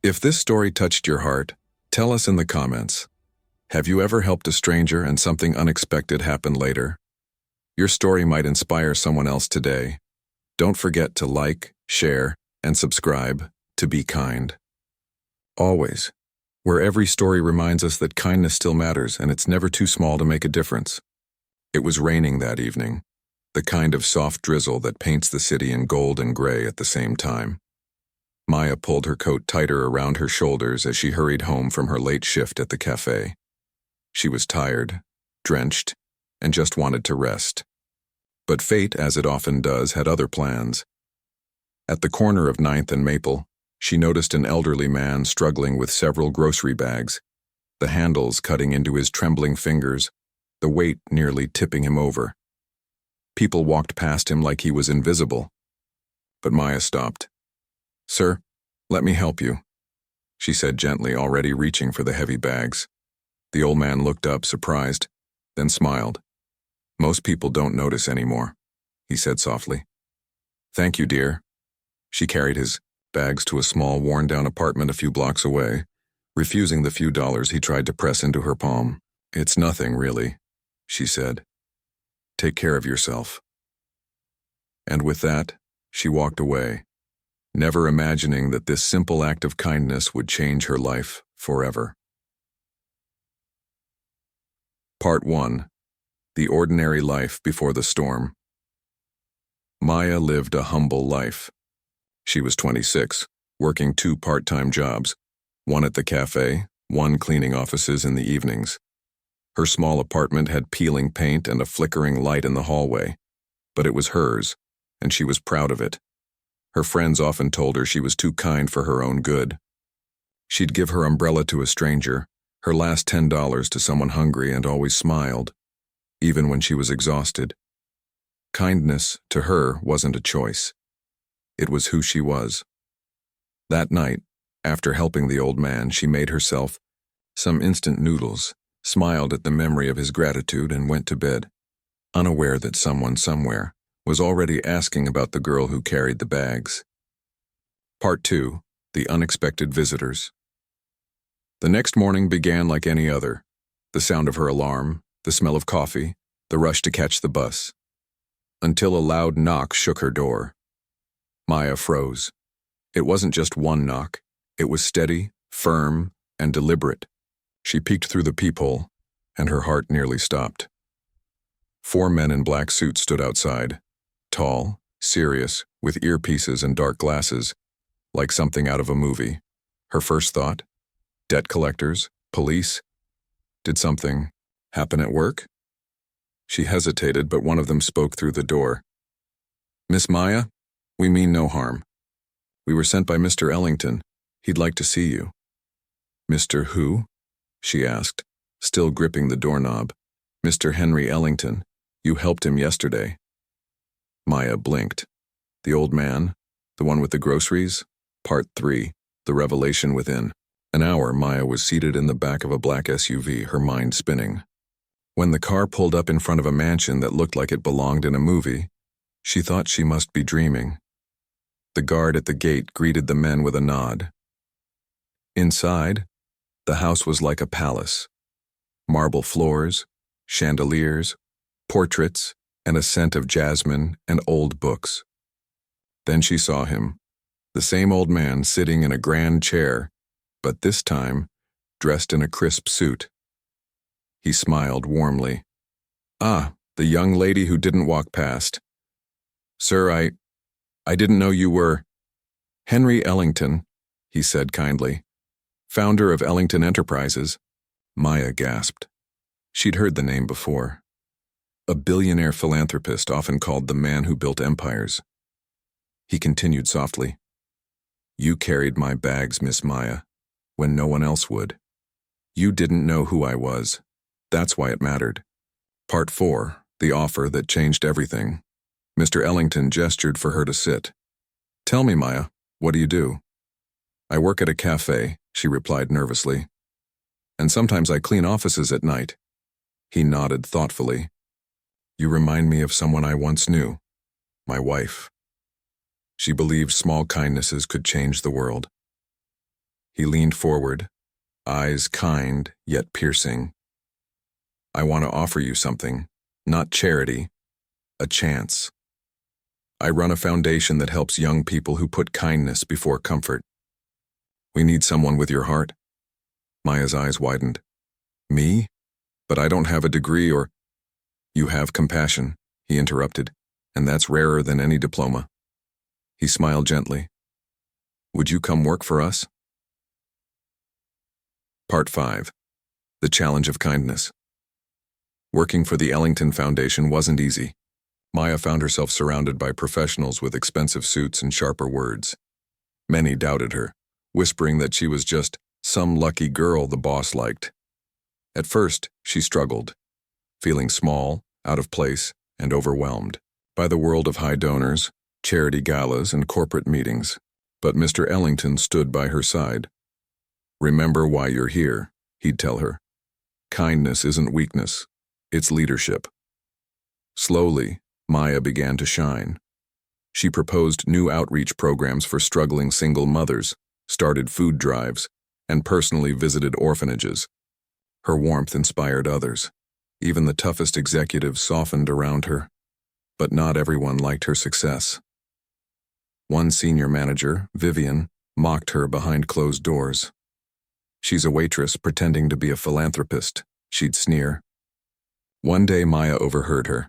If this story touched your heart, tell us in the comments. Have you ever helped a stranger and something unexpected happened later? Your story might inspire someone else today. Don't forget to like, share, and subscribe to Be Kind. Always, where every story reminds us that kindness still matters and it's never too small to make a difference. It was raining that evening, the kind of soft drizzle that paints the city in gold and gray at the same time. Maya pulled her coat tighter around her shoulders as she hurried home from her late shift at the cafe. She was tired, drenched, and just wanted to rest. But fate, as it often does, had other plans. At the corner of 9th and Maple, she noticed an elderly man struggling with several grocery bags, the handles cutting into his trembling fingers, the weight nearly tipping him over. People walked past him like he was invisible. But Maya stopped. "Sir, let me help you," she said gently, already reaching for the heavy bags. The old man looked up, surprised, then smiled. "Most people don't notice anymore," he said softly. "Thank you, dear." She carried his bags to a small, worn-down apartment a few blocks away, refusing the few dollars he tried to press into her palm. "It's nothing, really," she said. "Take care of yourself." And with that, she walked away, never imagining that this simple act of kindness would change her life forever. Part 1. The Ordinary Life Before the Storm. Maya lived a humble life. She was 26, working 2 part-time jobs, one at the cafe, one cleaning offices in the evenings. Her small apartment had peeling paint and a flickering light in the hallway, but it was hers, and she was proud of it. Her friends often told her she was too kind for her own good. She'd give her umbrella to a stranger, her last $10 to someone hungry, and always smiled, even when she was exhausted. Kindness, to her, wasn't a choice. It was who she was. That night, after helping the old man, she made herself some instant noodles, smiled at the memory of his gratitude, and went to bed, unaware that someone somewhere was already asking about the girl who carried the bags. Part 2. The Unexpected Visitors. The next morning began like any other. The sound of her alarm, the smell of coffee, the rush to catch the bus. Until a loud knock shook her door. Maya froze. It wasn't just one knock. It was steady, firm, and deliberate. She peeked through the peephole, and her heart nearly stopped. 4 men in black suits stood outside, tall, serious, with earpieces and dark glasses, like something out of a movie. Her first thought, debt collectors, police. Did something happen at work? She hesitated, but one of them spoke through the door. "Miss Maya, we mean no harm. We were sent by Mr. Ellington. He'd like to see you." "Mr. who?" she asked, still gripping the doorknob. "Mr. Henry Ellington. You helped him yesterday." Maya blinked. The old man, the one with the groceries? Part 3. The Revelation Within. An hour, Maya was seated in the back of a black SUV, her mind spinning. When the car pulled up in front of a mansion that looked like it belonged in a movie, she thought she must be dreaming. The guard at the gate greeted the men with a nod. Inside, the house was like a palace. Marble floors, chandeliers, portraits, and a scent of jasmine and old books. Then she saw him, the same old man sitting in a grand chair, but this time dressed in a crisp suit. He smiled warmly. "Ah, the young lady who didn't walk past. Sir, I didn't know you were Henry Ellington," he said kindly. "Founder of Ellington Enterprises." Maya gasped. She'd heard the name before. A billionaire philanthropist, often called the man who built empires. He continued softly. "You carried my bags, Miss Maya, when no one else would. You didn't know who I was. That's why it mattered." Part 4. The Offer That Changed Everything. Mr. Ellington gestured for her to sit. "Tell me, Maya, what do you do?" "I work at a cafe," she replied nervously. "And sometimes I clean offices at night." He nodded thoughtfully. "You remind me of someone I once knew. My wife. She believed small kindnesses could change the world." He leaned forward, eyes kind yet piercing. I want to offer you something, not charity, a chance. I run a foundation that helps young people who put kindness before comfort. We need someone with your heart. Maya's eyes widened. Me? But I don't have a degree or... You have compassion, he interrupted, and that's rarer than any diploma. He smiled gently. Would you come work for us? Part 5. The Challenge of Kindness. Working for the Ellington Foundation wasn't easy. Maya found herself surrounded by professionals with expensive suits and sharper words. Many doubted her, whispering that she was just some lucky girl the boss liked. At first, she struggled, feeling small, out of place, and overwhelmed by the world of high donors, charity galas, and corporate meetings. But Mr. Ellington stood by her side. Remember why you're here, he'd tell her. Kindness isn't weakness, it's leadership. Slowly, Maya began to shine. She proposed new outreach programs for struggling single mothers, started food drives, and personally visited orphanages. Her warmth inspired others. Even the toughest executives softened around her. But not everyone liked her success. One senior manager, Vivian, mocked her behind closed doors. She's a waitress pretending to be a philanthropist, she'd sneer. One day Maya overheard her.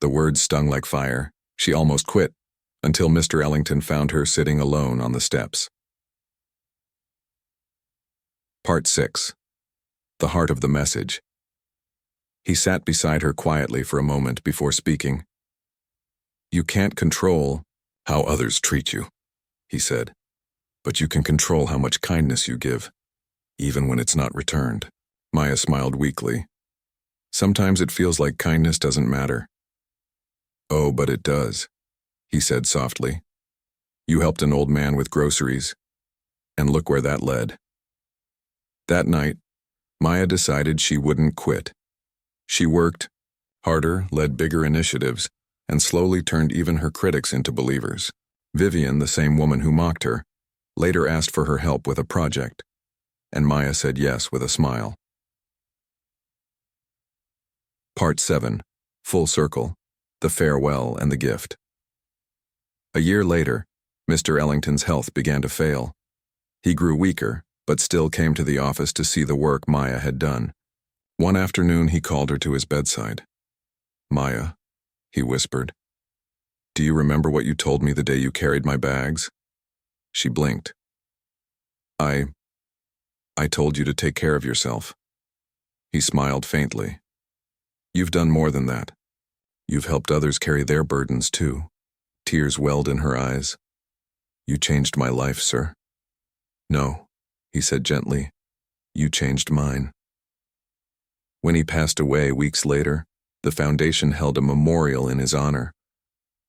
The words stung like fire. She almost quit, until Mr. Ellington found her sitting alone on the steps. Part 6. The Heart of the Message. He sat beside her quietly for a moment before speaking. You can't control how others treat you, he said, but you can control how much kindness you give, even when it's not returned. Maya smiled weakly. Sometimes it feels like kindness doesn't matter. Oh, but it does, he said softly. You helped an old man with groceries, and look where that led. That night, Maya decided she wouldn't quit. She worked harder, led bigger initiatives, and slowly turned even her critics into believers. Vivian, the same woman who mocked her, later asked for her help with a project, and Maya said yes with a smile. Part 7. Full Circle. The Farewell and the Gift. A year later, Mr. Ellington's health began to fail. He grew weaker, but still came to the office to see the work Maya had done. One afternoon, he called her to his bedside. Maya, he whispered, do you remember what you told me the day you carried my bags? She blinked. I told you to take care of yourself. He smiled faintly. You've done more than that. You've helped others carry their burdens too. Tears welled in her eyes. You changed my life, sir. No, he said gently. You changed mine. When he passed away weeks later, the foundation held a memorial in his honor.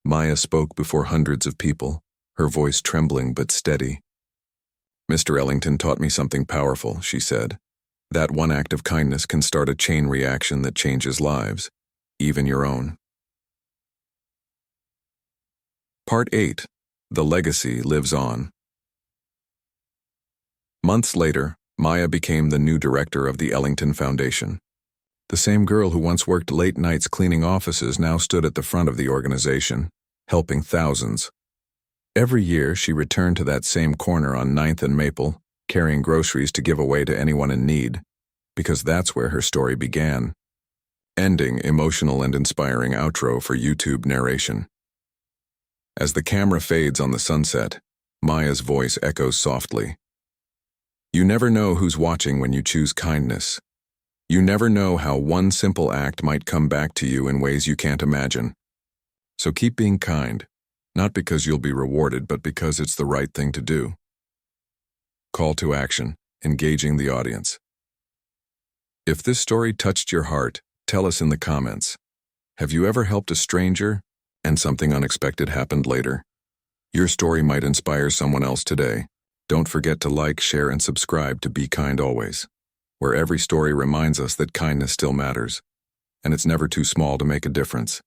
Maya spoke before hundreds of people, her voice trembling but steady. Mr. Ellington taught me something powerful, she said. That one act of kindness can start a chain reaction that changes lives, even your own. Part 8. The Legacy Lives On. Months later, Maya became the new director of the Ellington Foundation. The same girl who once worked late nights cleaning offices now stood at the front of the organization, helping thousands. Every year, she returned to that same corner on 9th and Maple, carrying groceries to give away to anyone in need, because that's where her story began. Ending emotional and inspiring outro for YouTube narration. As the camera fades on the sunset, Maya's voice echoes softly. You never know who's watching when you choose kindness. You never know how one simple act might come back to you in ways you can't imagine. So keep being kind, not because you'll be rewarded, but because it's the right thing to do. Call to action, engaging the audience. If this story touched your heart, tell us in the comments. Have you ever helped a stranger and something unexpected happened later? Your story might inspire someone else today. Don't forget to like, share, and subscribe to Be Kind Always, where every story reminds us that kindness still matters, and it's never too small to make a difference.